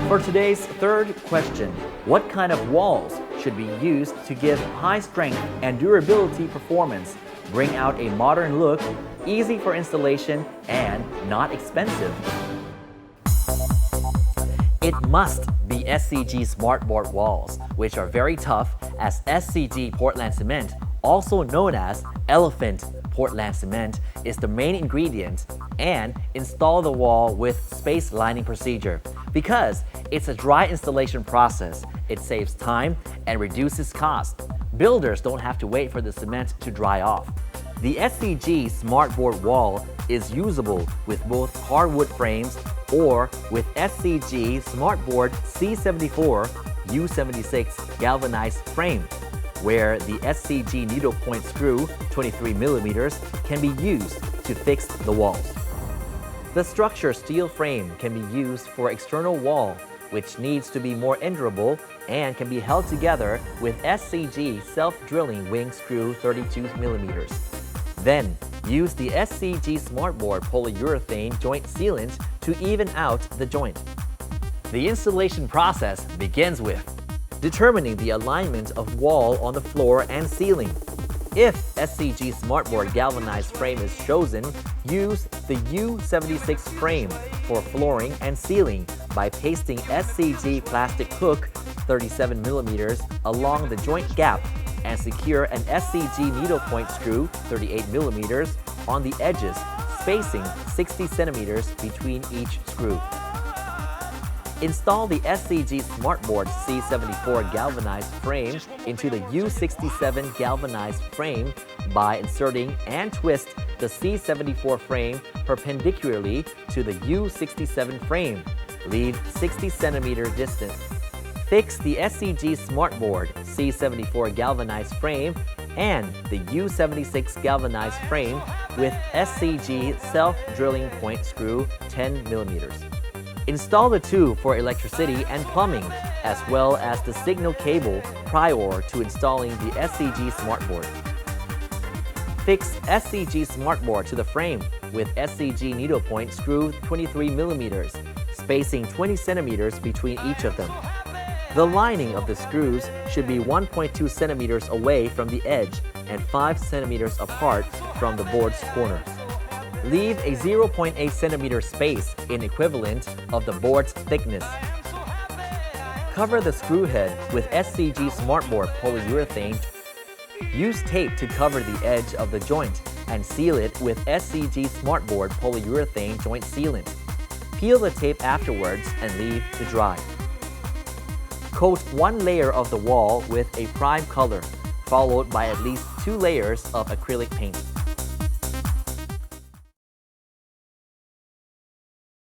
For today's third question, what kind of walls should be used to give high strength and durability performance, bring out a modern look, easy for installation, and not expensive? It must be SCG Smartboard walls, which are very tough, as SCG Portland cement, also known as Elephant Portland cement, is the main ingredient, and install the wall with space lining procedure. Because it's a dry installation process, it saves time and reduces cost. Builders don't have to wait for the cement to dry off. The SCG Smartboard wall is usable with both hardwood frames or with SCG Smartboard C74 U76 galvanized frame, where the SCG needlepoint screw 23mm can be used to fix the walls. The structure steel frame can be used for external wall, which needs to be more endurable and can be held together with SCG self-drilling wing screw 32mm. Then, use the SCG Smartboard polyurethane joint sealant to even out the joint. The installation process begins with determining the alignment of wall on the floor and ceiling. If SCG Smartboard galvanized frame is chosen, use the U76 frame for flooring and ceiling by pasting SCG plastic hook 37mm along the joint gap and secure an SCG needlepoint screw 38mm on the edges, spacing 60 centimeters between each screw. Install the SCG Smartboard C74 galvanized frame into the U67 galvanized frame by inserting and twist the C74 frame perpendicularly to the U67 frame. Leave 60 centimeter distance. Fix the SCG Smartboard C74 galvanized frame and the U76 galvanized frame with SCG self-drilling point screw 10mm. Install the tube for electricity and plumbing, as well as the signal cable prior to installing the SCG Smartboard. Fix SCG Smartboard to the frame with SCG needlepoint screw 23mm, spacing 20 centimeters between each of them. The lining of the screws should be 1.2 centimeters away from the edge and 5 centimeters apart from the board's corners. Leave a 0.8 centimeter space in equivalent of the board's thickness. Cover the screw head with SCG Smartboard polyurethane. Use tape to cover the edge of the joint and seal it with SCG Smartboard polyurethane joint sealant. Peel the tape afterwards and leave to dry. Coat one layer of the wall with a prime color, followed by at least 2 layers of acrylic paint.